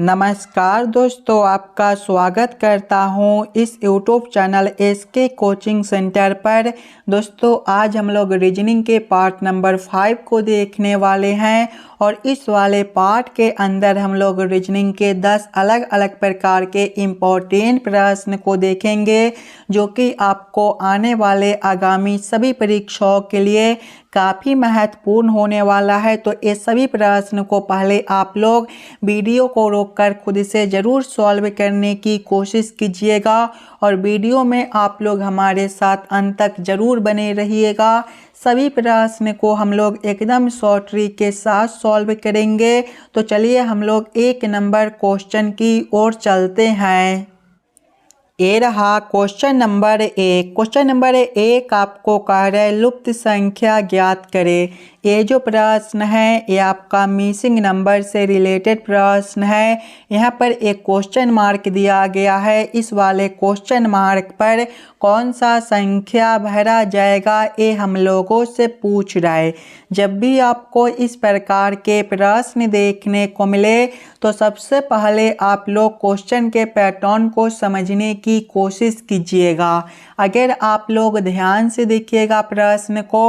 नमस्कार दोस्तों, आपका स्वागत करता हूं इस YouTube channel SK coaching centre पर। दोस्तों, आज हम लोग रीजनिंग के पार्ट नंबर 5 को देखने वाले हैं और इस वाले पार्ट के अंदर हम लोग रीजनिंग के 10 अलग अलग प्रकार के इम्पोर्टेंट प्रश्न को देखेंगे जो कि आपको आने वाले आगामी सभी परीक्षाओं के लिए काफ़ी महत्वपूर्ण होने वाला है। तो ये सभी प्रश्न को पहले आप लोग वीडियो को रोककर खुद से ज़रूर सॉल्व करने की कोशिश कीजिएगा और वीडियो में आप लोग हमारे साथ अंत तक ज़रूर बने रहिएगा। सभी प्रश्न को हम लोग एकदम शॉर्ट ट्रिक के साथ सॉल्व करेंगे। तो चलिए हम लोग 1 नंबर क्वेश्चन की ओर चलते हैं। ये रहा क्वेश्चन नंबर 1। क्वेश्चन नंबर 1 आपको कह रहा है लुप्त संख्या ज्ञात करें। ये जो प्रश्न है ये आपका मिसिंग नंबर से रिलेटेड प्रश्न है। यहाँ पर एक क्वेश्चन मार्क दिया गया है। इस वाले क्वेश्चन मार्क पर कौन सा संख्या भरा जाएगा ये हम लोगों से पूछ रहा है। जब भी आपको इस प्रकार के प्रश्न देखने को मिले तो सबसे पहले आप लोग क्वेश्चन के पैटर्न को समझने की कोशिश कीजिएगा। अगर आप लोग ध्यान से देखिएगा प्रश्न को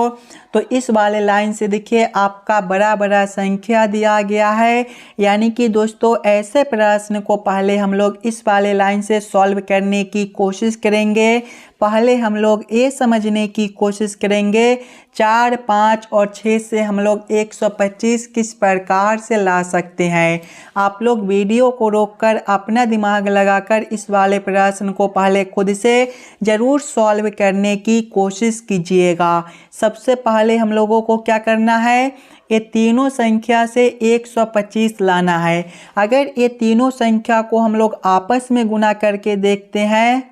तो इस वाले लाइन से देखिए आपका बड़ा बड़ा संख्या दिया गया है। यानी कि दोस्तों ऐसे प्रश्न को पहले हम लोग इस वाले लाइन से सॉल्व करने की कोशिश करेंगे। पहले हम लोग ये समझने की कोशिश करेंगे 4, 5 और 6 से हम लोग 125 किस प्रकार से ला सकते हैं। आप लोग वीडियो को रोककर अपना दिमाग लगाकर इस वाले प्रश्न को पहले खुद से ज़रूर सॉल्व करने की कोशिश कीजिएगा। सबसे पहले हम लोगों को क्या करना है, ये तीनों संख्या से 125 लाना है। अगर ये तीनों संख्या को हम लोग आपस में गुना करके देखते हैं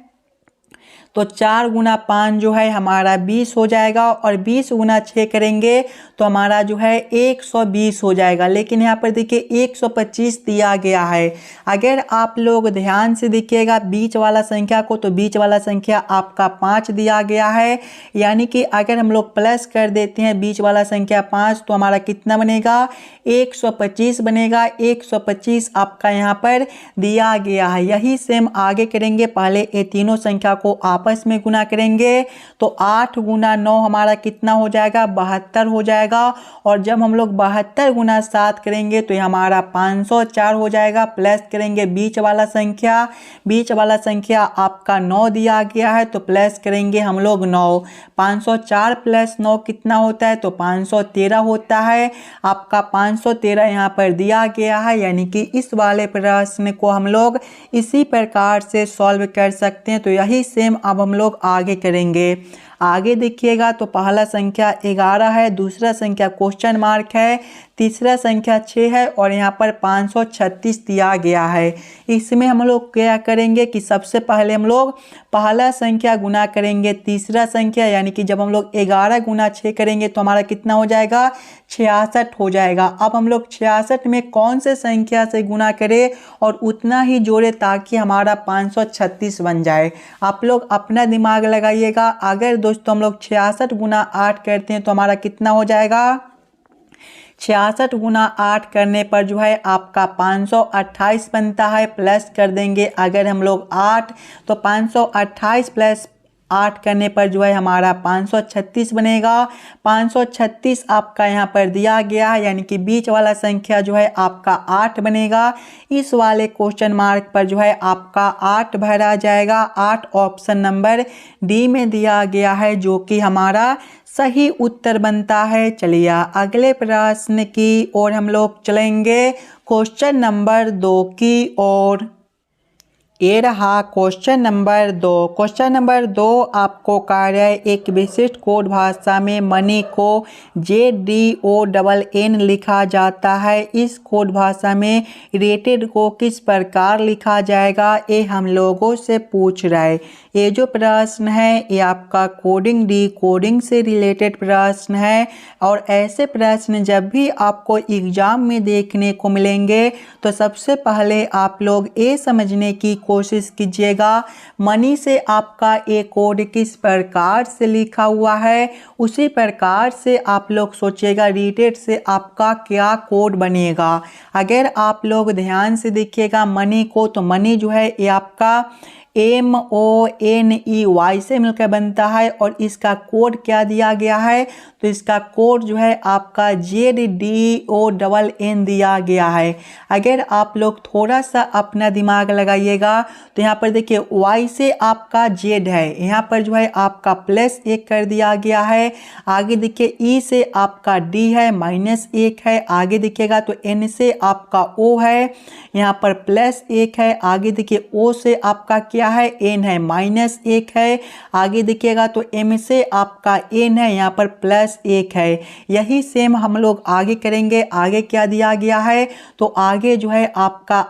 तो 4 गुना 5 जो है हमारा 20 हो जाएगा और 20 गुना 6 करेंगे तो हमारा जो है 120 हो जाएगा। लेकिन यहाँ पर देखिए 125 दिया गया है। अगर आप लोग ध्यान से देखिएगा बीच वाला संख्या को तो बीच वाला संख्या आपका 5 दिया गया है। यानी कि अगर हम लोग प्लस कर देते हैं बीच वाला संख्या 5 तो हमारा कितना बनेगा, 125 बनेगा। 125 आपका यहाँ पर दिया गया है। यही सेम आगे करेंगे। पहले ये तीनों संख्या को आपस में गुना करेंगे तो 8 गुना 9 हमारा कितना हो जाएगा, 72 हो जाएगा। और जब हम लोग 72 गुना 7 करेंगे तो ये हमारा 504 हो जाएगा। प्लस करेंगे बीच वाला संख्या आपका 9 दिया गया है तो प्लस करेंगे हम लोग 9। 504 प्लस 9 कितना होता है तो 513 होता है। आपका 513 यहाँ पर दिया गया है। यानी कि इस वाले प्रश्न को हम लोग इसी प्रकार से सॉल्व कर सकते हैं। तो यही सेम अब हम लोग आगे करेंगे। आगे देखिएगा तो पहला संख्या 11 है, दूसरा संख्या क्वेश्चन मार्क है, तीसरा संख्या 6 है और यहाँ पर 536 दिया गया है। इसमें हम लोग क्या करेंगे कि सबसे पहले हम लोग पहला संख्या गुना करेंगे तीसरा संख्या। यानी कि जब हम लोग 11 गुना 6 करेंगे तो हमारा कितना हो जाएगा, 66 हो जाएगा। अब हम लोग 66 में कौन से संख्या से गुना करें और उतना ही जोड़े ताकि हमारा 536 बन जाए। आप लोग अपना दिमाग लगाइएगा। अगर दोस्तों हम लोग 66 गुना 8 करते हैं तो हमारा कितना हो जाएगा, 66 गुना 8 करने पर जो है आपका 528 बनता है। प्लस कर देंगे अगर हम लोग 8 तो 528 प्लस 8 करने पर जो है हमारा 536 बनेगा। 536 आपका यहाँ पर दिया गया है। यानी कि बीच वाला संख्या जो है आपका 8 बनेगा। इस वाले क्वेश्चन मार्क पर जो है आपका 8 भरा जाएगा। 8 ऑप्शन नंबर डी में दिया गया है जो कि हमारा सही उत्तर बनता है। चलिए अगले प्रश्न की ओर हम लोग चलेंगे, क्वेश्चन नंबर 2 की ओर। ये रहा क्वेश्चन नंबर 2। क्वेश्चन नंबर 2 आपको कह रहा है एक विशिष्ट कोड भाषा में मनी को ZDONN लिखा जाता है। इस कोड भाषा में रेटेड को किस प्रकार लिखा जाएगा ये हम लोगों से पूछ रहा है। ये जो प्रश्न है ये आपका कोडिंग डिकोडिंग से रिलेटेड प्रश्न है। और ऐसे प्रश्न जब भी आपको एग्जाम में देखने को मिलेंगे तो सबसे पहले आप लोग ये समझने की कोशिश कीजिएगा। मनी से आपका ये कोड किस प्रकार से लिखा हुआ है उसी प्रकार से आप लोग सोचिएगा रिलेटेड से आपका क्या कोड बनेगा। अगर आप लोग ध्यान से देखिएगा मनी को, तो मनी जो है ये आपका MONEY से मिलकर बनता है और इसका कोड क्या दिया गया है, तो इसका कोड जो है आपका ZDONN दिया गया है। अगर आप लोग थोड़ा सा अपना दिमाग लगाइएगा तो यहाँ पर देखिए Y से आपका Z है, यहाँ पर जो है आपका +1 कर दिया गया है। आगे देखिए E से आपका D है, -1 है। आगे देखिएगा तो N से आपका O है, यहाँ पर +1 है। आगे देखिए O से आपका क्या है, N है, -1 है। आगे देखिएगा तो M से आपका N है, यहाँ पर +1 है। यही सेम हम लोग आगे करेंगे। आगे क्या दिया गया है, तो आगे जो है आपका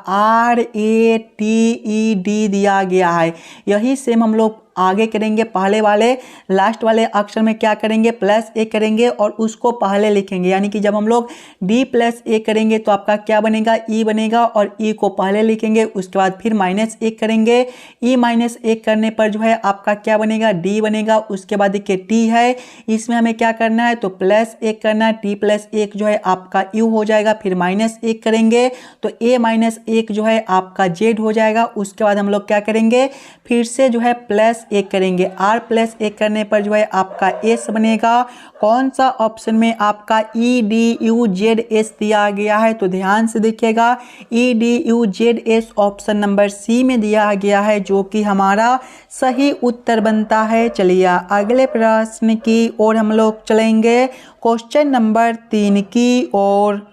RATED दिया गया है। यही सेम हम लोग आगे करेंगे। पहले वाले लास्ट वाले अक्षर में क्या करेंगे, +1 करेंगे और उसको पहले लिखेंगे। यानी कि जब हम लोग D+1 करेंगे तो आपका क्या बनेगा, E बनेगा और E को पहले लिखेंगे। उसके बाद फिर -1 करेंगे। E-1 करने पर जो है आपका क्या बनेगा, D बनेगा। उसके बाद देखिए T है, इसमें हमें क्या करना है, तो +1 करना है। T+1 जो है आपका U हो जाएगा। फिर -1 करेंगे तो A-1 जो है आपका Z हो जाएगा। उसके बाद हम लोग क्या करेंगे, फिर से जो है +1 करेंगे। R+1 करने पर जो है आपका S बनेगा। कौन सा ऑप्शन में आपका EDUZS दिया गया है, तो ध्यान से देखिएगा EDUZS ऑप्शन नंबर C में दिया गया है, जो कि हमारा सही उत्तर बनता है। चलिए अगले प्रश्न की ओर हम लोग चलेंगे, क्वेश्चन नंबर 3 की ओर।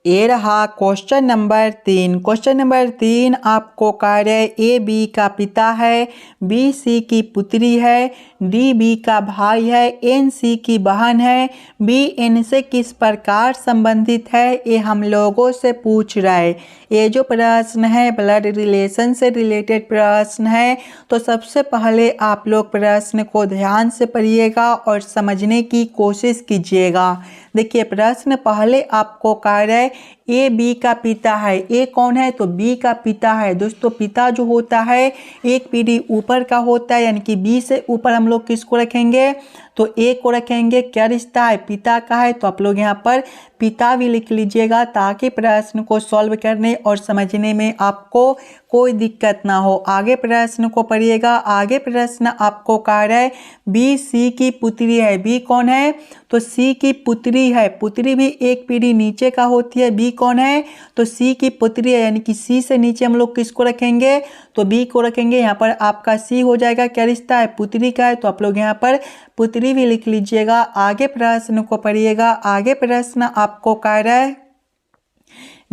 ये रहा क्वेश्चन नंबर 3। क्वेश्चन नंबर 3 आपको कार्य A B का पिता है, B C की पुत्री है, D B का भाई है, N C की बहन है, B N से किस प्रकार संबंधित है, ये हम लोगों से पूछ रहा है। ये जो प्रश्न है ब्लड रिलेशन से रिलेटेड प्रश्न है। तो सबसे पहले आप लोग प्रश्न को ध्यान से पढ़िएगा और समझने की कोशिश कीजिएगा। देखिए प्रश्न पहले आपको कह रहा है A B का पिता है। A कौन है, तो B का पिता है। दोस्तों पिता जो होता है एक पीढ़ी ऊपर का होता है, यानी कि B से ऊपर हम लोग किसको रखेंगे, तो A को रखेंगे। क्या रिश्ता है, पिता का है, तो आप लोग यहाँ पर पिता भी लिख लीजिएगा ताकि प्रश्न को सॉल्व करने और समझने में आपको कोई दिक्कत ना हो। आगे प्रश्न को पढ़िएगा। आगे प्रश्न आपको कह रहा है B C की पुत्री है। B कौन है, तो C की पुत्री है। पुत्री भी एक पीढ़ी नीचे का होती है। B कौन है, तो C की पुत्री है, यानी कि C से नीचे हम लोग किसको रखेंगे, तो B को रखेंगे। यहाँ पर आपका C हो जाएगा। क्या रिश्ता है, पुत्री का है, तो आप लोग यहाँ पर पुत्री भी लिख लीजिएगा। आगे प्रश्न को पढ़िएगा। आगे प्रश्न आपको कह रहा है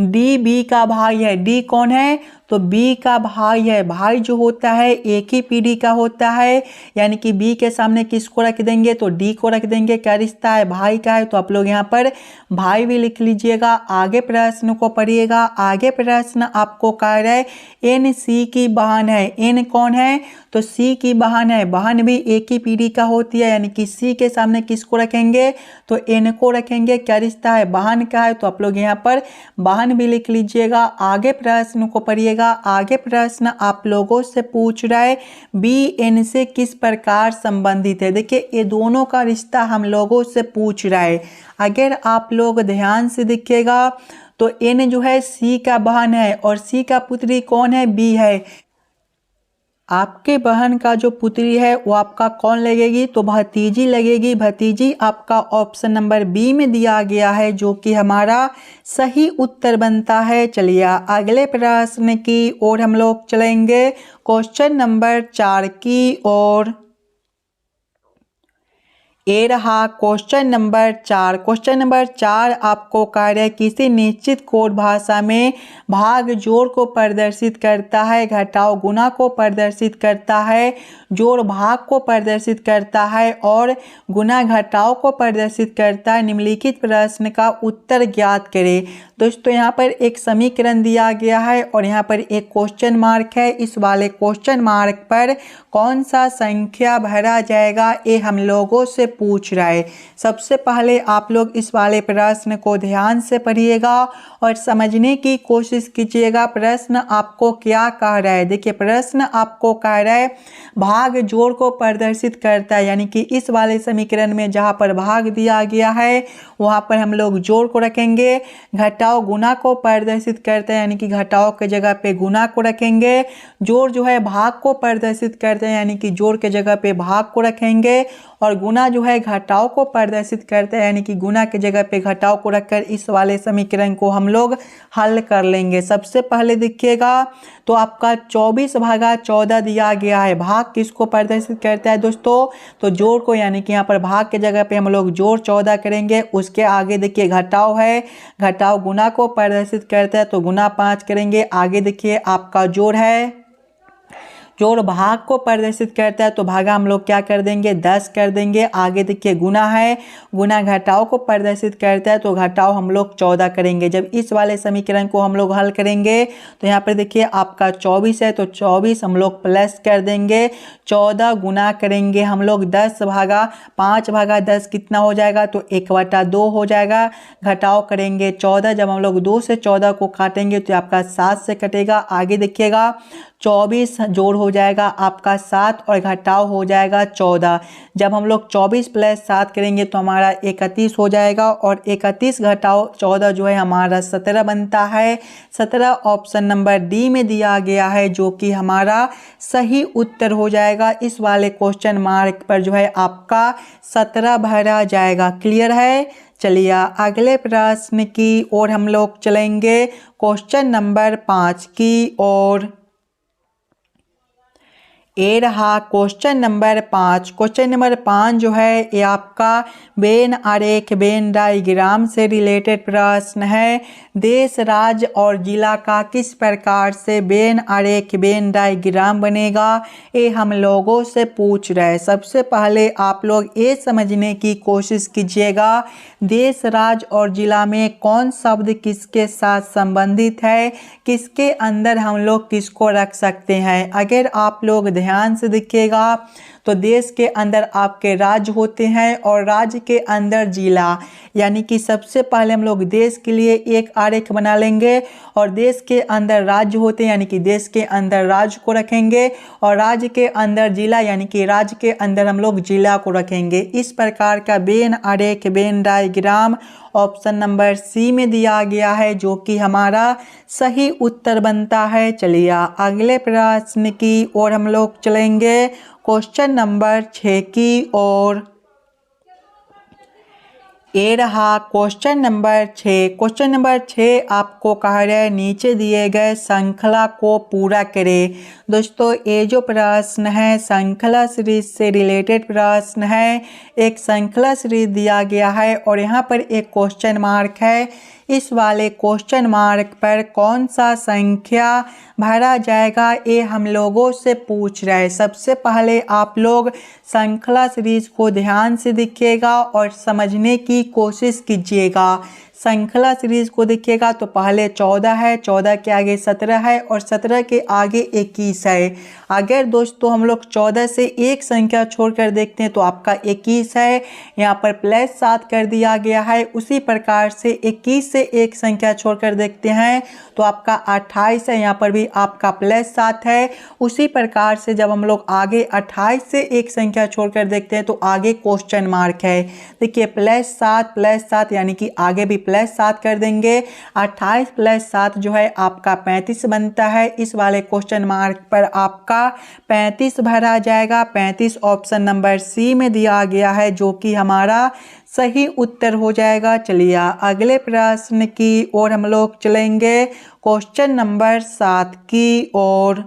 D B का भाई है। D कौन है, तो B का भाई है। भाई जो होता है एक ही पीढ़ी का होता है, यानी कि B के सामने किसको रख देंगे, तो D को रख देंगे। क्या रिश्ता है, भाई का है, तो आप लोग यहाँ पर भाई भी लिख लीजिएगा। आगे प्रश्न को पढ़िएगा। आगे प्रश्न आपको कह रहा है N C की बहन है। N कौन है, तो C की बहन है। बहन भी एक ही पीढ़ी का होती है, यानी कि C के सामने किसको रखेंगे, तो N को रखेंगे। क्या रिश्ता है, बहन का है, तो आप लोग यहाँ पर बहन भी लिख लीजिएगा। आगे प्रश्न को पढ़िएगा। आगे प्रश्न आप लोगों से पूछ रहा है B N से किस प्रकार संबंधित है। देखिए ये दोनों का रिश्ता हम लोगों से पूछ रहा है। अगर आप लोग ध्यान से देखिएगा तो N जो है C का बहन है और C का पुत्री कौन है, B है। आपके बहन का जो पुत्री है वो आपका कौन लगेगी, तो भतीजी लगेगी। भतीजी आपका ऑप्शन नंबर B में दिया गया है, जो कि हमारा सही उत्तर बनता है। चलिए अगले प्रश्न की ओर हम लोग चलेंगे, क्वेश्चन नंबर 4 की ओर। ये रहा क्वेश्चन नंबर 4। क्वेश्चन नंबर 4 आपको कार्य है किसी निश्चित कोड भाषा में भाग जोड़ को प्रदर्शित करता है, घटाव गुणा को प्रदर्शित करता है, जोड़ भाग को प्रदर्शित करता है और गुणा घटाव को प्रदर्शित करता है। निम्नलिखित प्रश्न का उत्तर ज्ञात करें। दोस्तों यहाँ पर एक समीकरण दिया गया है और यहाँ पर एक क्वेश्चन मार्क है। इस वाले क्वेश्चन मार्क पर कौन सा संख्या भरा जाएगा ये हम लोगों से पूछ रहा है। सबसे पहले आप लोग इस वाले प्रश्न को ध्यान से पढ़िएगा और समझने की कोशिश कीजिएगा प्रश्न आपको क्या कह रहा है। देखिए प्रश्न आपको कह रहा है भाग जोड़ को प्रदर्शित करता है, यानी कि इस वाले समीकरण में जहाँ पर भाग दिया गया है वहाँ पर हम लोग जोड़ को रखेंगे। घटाव गुना को प्रदर्शित करता है, यानी कि घटाव के जगह पे गुना को रखेंगे। जोड़ जो है भाग को प्रदर्शित करते हैं, यानी कि जोड़ के जगह पे भाग को रखेंगे। और गुना जो है घटाव को प्रदर्शित करते हैं, यानी कि गुना के जगह पे घटाव को रखकर इस वाले समीकरण को हम लोग हल कर लेंगे। सबसे पहले देखिएगा तो आपका 24/14 दिया गया है। भाग किसको प्रदर्शित करता है दोस्तों? तो जोड़ को, यानी कि यहाँ पर भाग के जगह पे हम लोग जोड़ 14 करेंगे। उसके आगे देखिए घटाव है, घटाव गुना को प्रदर्शित करता है तो गुना 5 करेंगे। आगे देखिए आपका जोड़ है, जोड़ भाग को प्रदर्शित करता है तो भागा हम लोग क्या कर देंगे 10 कर देंगे। आगे देखिए गुना है, गुना घटाव को प्रदर्शित करता है तो घटाव हम लोग 14 करेंगे। जब इस वाले समीकरण को हम लोग हल करेंगे तो यहाँ पर देखिए आपका 24 है तो 24 हम लोग प्लस कर देंगे। 14 गुना करेंगे हम लोग 10 भागा 5/10 कितना हो जाएगा तो 1/2 हो जाएगा। घटाव करेंगे 14, जब हम लोग 2 से 14 को काटेंगे तो आपका 7 से कटेगा। आगे देखिएगा 24 जोड़ हो जाएगा आपका 7 और घटाव हो जाएगा 14। जब हम लोग 24 + 7 करेंगे तो हमारा 31 हो जाएगा और 31 घटाव 14 जो है हमारा 17 बनता है। 17 ऑप्शन नंबर डी में दिया गया है जो कि हमारा सही उत्तर हो जाएगा। इस वाले क्वेश्चन मार्क पर जो है आपका 17 भरा जाएगा। क्लियर है? चलिए अगले प्रश्न की ओर हम लोग चलेंगे, क्वेश्चन नंबर 5 की ओर। ये रहा क्वेश्चन नंबर 5। क्वेश्चन नंबर 5 जो है ये आपका वेन आरेख वेन डायग्राम से रिलेटेड प्रश्न है। देश, राज्य और जिला का किस प्रकार से वेन आरेख वेन डायग्राम बनेगा ये हम लोगों से पूछ रहे हैं। सबसे पहले आप लोग ये समझने की कोशिश कीजिएगा देश, राज्य और जिला में कौन शब्द किसके साथ संबंधित है, किसके अंदर हम लोग किसको रख सकते हैं। अगर आप लोग ध्यान से देखिएगा तो देश के अंदर आपके राज्य होते हैं और राज्य के अंदर जिला, यानी कि सबसे पहले हम लोग देश के लिए एक आरेख बना लेंगे और देश के अंदर राज्य होते हैं, यानी कि देश के अंदर राज्य को रखेंगे और राज्य के अंदर जिला, यानी कि राज्य के अंदर हम लोग जिला को रखेंगे। इस प्रकार का वेन आरेख Venn diagram option number c में दिया गया है जो कि हमारा सही उत्तर बनता है। चलिए अगले प्रश्न की ओर हम लोग चलेंगे, क्वेश्चन नंबर 6 की ओर। ये रहा क्वेश्चन नंबर 6। क्वेश्चन नंबर 6 आपको कह रहा है नीचे दिए गए श्रृंखला को पूरा करें। दोस्तों ये जो प्रश्न है श्रृंखला सीरीज से रिलेटेड प्रश्न है। एक श्रृंखला सीरीज दिया गया है और यहाँ पर एक क्वेश्चन मार्क है। इस वाले क्वेश्चन मार्क पर कौन सा संख्या भरा जाएगा ये हम लोगों से पूछ रहा है। सबसे पहले आप लोग श्रृंखला सीरीज को ध्यान से देखिएगा और समझने की कोशिश कीजिएगा। श्रृंखला सीरीज को देखिएगा तो पहले 14 है, 14 के आगे 17 है और 17 के आगे 21 है। अगर दोस्तों हम लोग 14 से एक संख्या छोड़कर देखते हैं तो आपका 21 है, यहाँ पर +7 कर दिया गया है। उसी प्रकार से 21 से एक संख्या छोड़कर देखते हैं तो आपका 28 है, यहाँ पर भी आपका +7 है। उसी प्रकार से जब हम लोग आगे 28 से एक संख्या छोड़कर देखते हैं तो आगे क्वेश्चन मार्क है। देखिए +7 यानी कि आगे भी +7 कर देंगे। 28 + 7 जो है आपका 35 बनता है। इस वाले क्वेश्चन मार्क पर आपका 35 भरा जाएगा। 35 ऑप्शन नंबर सी में दिया गया है जो कि हमारा सही उत्तर हो जाएगा। चलिए अगले प्रश्न की ओर हम लोग चलेंगे, क्वेश्चन नंबर 7 की ओर।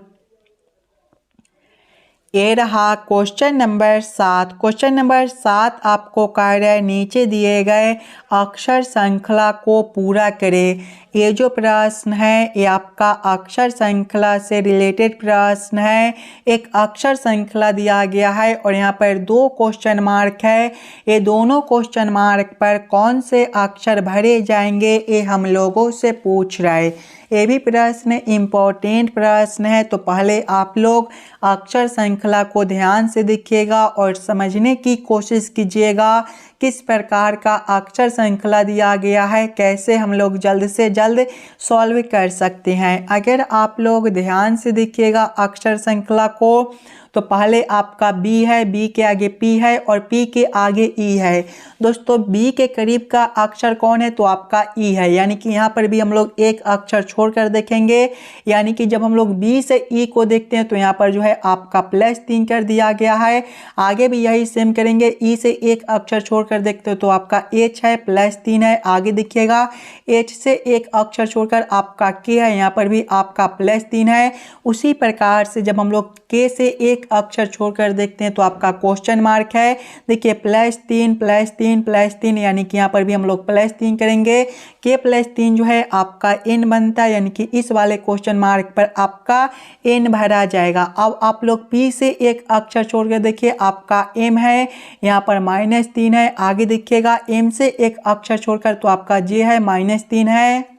ये रहा क्वेश्चन नंबर 7। क्वेश्चन नंबर 7 आपको कह रहा है नीचे दिए गए अक्षर श्रृंखला को पूरा करें। ये जो प्रश्न है ये आपका अक्षर श्रृंखला से रिलेटेड प्रश्न है। एक अक्षर श्रृंखला दिया गया है और यहाँ पर 2 क्वेश्चन मार्क है। ये दोनों क्वेश्चन मार्क पर कौन से अक्षर भरे जाएंगे ये हम लोगों से पूछ रहा है। ये भी प्रश्न इम्पोर्टेंट प्रश्न है, तो पहले आप लोग अक्षर श्रृंखला को ध्यान से देखिएगा और समझने की कोशिश कीजिएगा किस प्रकार का अक्षर श्रृंखला दिया गया है, कैसे हम लोग जल्द से जल्द सॉल्व कर सकते हैं। अगर आप लोग ध्यान से देखिएगा अक्षर श्रृंखला को तो पहले आपका B है, B के आगे P है और P के आगे E है। दोस्तों B के करीब का अक्षर कौन है तो आपका E है, यानी कि यहाँ पर भी हम लोग एक अक्षर छोड़कर देखेंगे, यानी कि जब हम लोग B से E को देखते हैं तो यहाँ पर जो है आपका +3 कर दिया गया है। आगे भी यही सेम करेंगे, E से एक अक्षर छोड़कर देखते हो तो आपका H है, +3 है। आगे देखिएगा H से एक अक्षर छोड़कर आपका K है, यहाँ पर भी आपका +3 है। उसी प्रकार से जब हम लोग K से एक अक्षर छोड़कर देखते हैं तो आपका क्वेश्चन मार्क है। देखिए +3 +3 +3, यानी कि यहाँ पर भी हम लोग +3 करेंगे। K +3 जो है आपका N बनता है, यानी कि इस वाले क्वेश्चन मार्क पर आपका N भरा जाएगा। अब आप लोग P से एक अक्षर छोड़कर देखिए आपका M है, यहाँ पर -3 है। आगे देखिएगा M से एक अक्षर छोड़कर तो आपका J है, -3 है।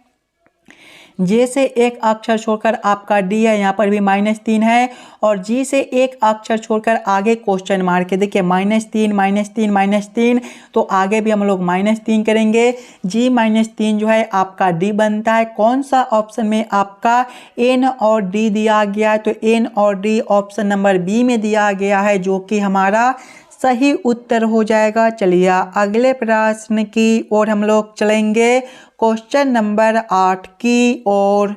J से एक अक्षर छोड़कर आपका D है, यहाँ पर भी -3 है। और G से एक अक्षर छोड़कर आगे क्वेश्चन मार्क है, देखिए -3 -3 -3, तो आगे भी हम लोग -3 करेंगे। G -3 जो है आपका D बनता है। कौन सा ऑप्शन में आपका N और D दिया गया है तो N और D ऑप्शन नंबर B में दिया गया है, जो कि हमारा सही उत्तर हो जाएगा। चलिए अगले प्रश्न की ओर हम लोग चलेंगे, क्वेश्चन नंबर 8 की ओर।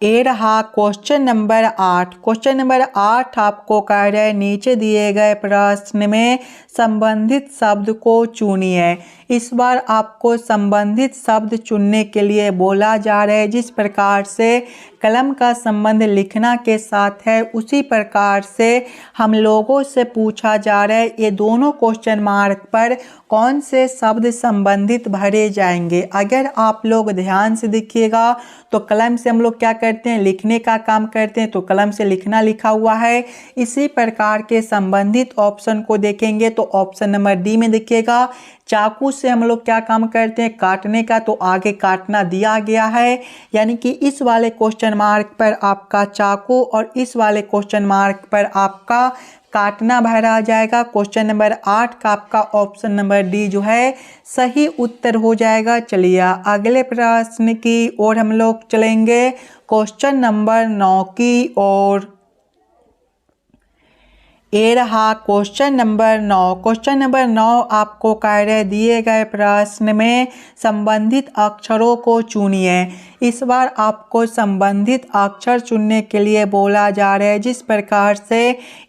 ये रहा क्वेश्चन नंबर 8। क्वेश्चन नंबर 8 आपको कह रहे हैं नीचे दिए गए प्रश्न में संबंधित शब्द को चुनिए। इस बार आपको संबंधित शब्द चुनने के लिए बोला जा रहा है। जिस प्रकार से कलम का संबंध लिखना के साथ है उसी प्रकार से हम लोगों से पूछा जा रहा है ये दोनों क्वेश्चन मार्क पर कौन से शब्द संबंधित भरे जाएंगे। अगर आप लोग ध्यान से देखिएगा तो कलम से हम लोग क्या करते हैं, लिखने का काम करते हैं, तो कलम से लिखना लिखा हुआ है। इसी प्रकार के संबंधित ऑप्शन को देखेंगे तो ऑप्शन नंबर डी में देखिएगा चाकू से हम लोग क्या काम करते हैं, काटने का, तो आगे काटना दिया गया है। यानी कि इस वाले क्वेश्चन मार्क पर आपका चाकू और इस वाले क्वेश्चन मार्क पर आपका काटना भरा जाएगा। क्वेश्चन नंबर 8 का आपका ऑप्शन नंबर डी जो है सही उत्तर हो जाएगा। चलिए अगले प्रश्न की ओर हम लोग चलेंगे, क्वेश्चन नंबर 9 की ओर। ये रहा क्वेश्चन नंबर 9। क्वेश्चन नंबर 9 आपको कह रहे दिए गए प्रश्न में संबंधित अक्षरों को चुनिए। इस बार आपको संबंधित अक्षर चुनने के लिए बोला जा रहा है। जिस प्रकार से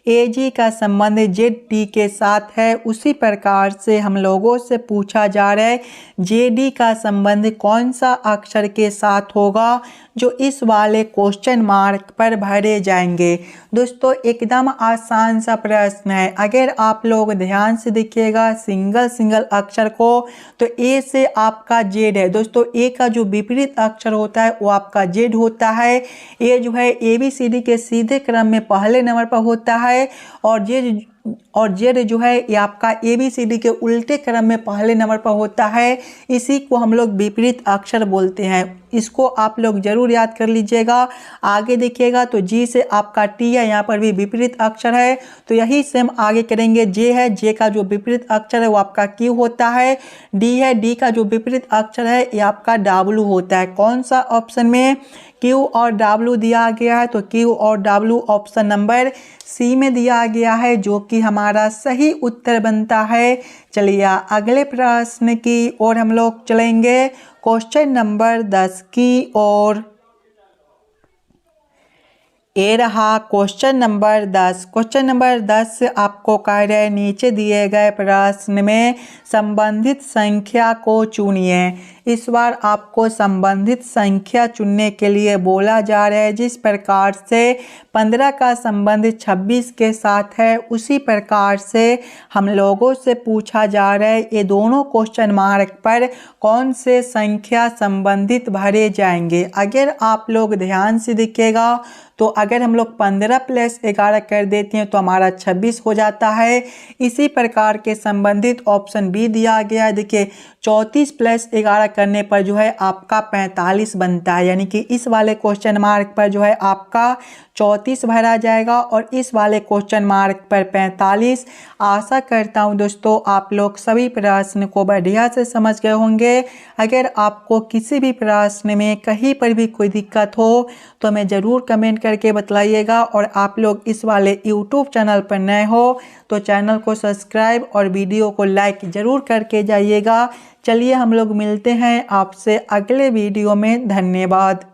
AG का संबंध ZD के साथ है उसी प्रकार से हम लोगों से पूछा जा रहा है JD का संबंध कौन सा अक्षर के साथ होगा जो इस वाले क्वेश्चन मार्क पर भरे जाएंगे। दोस्तों एकदम आसान सा प्रश्न है। अगर आप लोग ध्यान से देखिएगा सिंगल अक्षर को तो A से आपका Z है। दोस्तों A का जो विपरीत अक्षर होता है वो आपका Z होता है। A जो है ABCD के सीधे क्रम में पहले नंबर पर होता है और Z जो है ये आपका ABCD के उल्टे क्रम में पहले नंबर पर होता है। इसी को हम लोग विपरीत अक्षर बोलते हैं। इसको आप लोग जरूर याद कर लीजिएगा। आगे देखिएगा तो G से आपका T है, यहाँ पर भी विपरीत अक्षर है, तो यही सेम आगे करेंगे। J है, J का जो विपरीत अक्षर है वो आपका Q होता है। D है, D का जो विपरीत अक्षर है ये आपका W होता है। कौन सा ऑप्शन में Q और W दिया गया है तो Q और W ऑप्शन नंबर C में दिया गया है, जो कि हमारा सही उत्तर बनता है। चलिए अगले प्रश्न की ओर हम लोग चलेंगे, क्वेश्चन नंबर 10 की ओर। ये रहा क्वेश्चन नंबर 10। क्वेश्चन नंबर 10 आपको कह रहे हैं नीचे दिए गए प्रश्न में संबंधित संख्या को चुनिए। इस बार आपको संबंधित संख्या चुनने के लिए बोला जा रहा है। जिस प्रकार से 15 का संबंध 26 के साथ है, उसी प्रकार से हम लोगों से पूछा जा रहा है ये दोनों क्वेश्चन मार्क पर कौन से संख्या संबंधित भरे जाएंगे। अगर आप लोग ध्यान से देखिएगा तो अगर हम लोग 15 + 11 कर देते हैं तो हमारा 26 हो जाता है। इसी प्रकार के संबंधित ऑप्शन बी दिया गया है। देखिए 34 + 11 करने पर जो है आपका 45 बनता है, यानी कि इस वाले क्वेश्चन मार्क पर जो है आपका 34 भरा जाएगा और इस वाले क्वेश्चन मार्क पर 45। आशा करता हूँ दोस्तों आप लोग सभी प्रश्न को बढ़िया से समझ गए होंगे। अगर आपको किसी भी प्रश्न में कहीं पर भी कोई दिक्कत हो तो हमें ज़रूर कमेंट करके बताइएगा। और आप लोग इस वाले यूट्यूब चैनल पर नए हो तो चैनल को सब्सक्राइब और वीडियो को लाइक ज़रूर करके जाइएगा। चलिए हम लोग मिलते हैं आपसे अगले वीडियो में। धन्यवाद।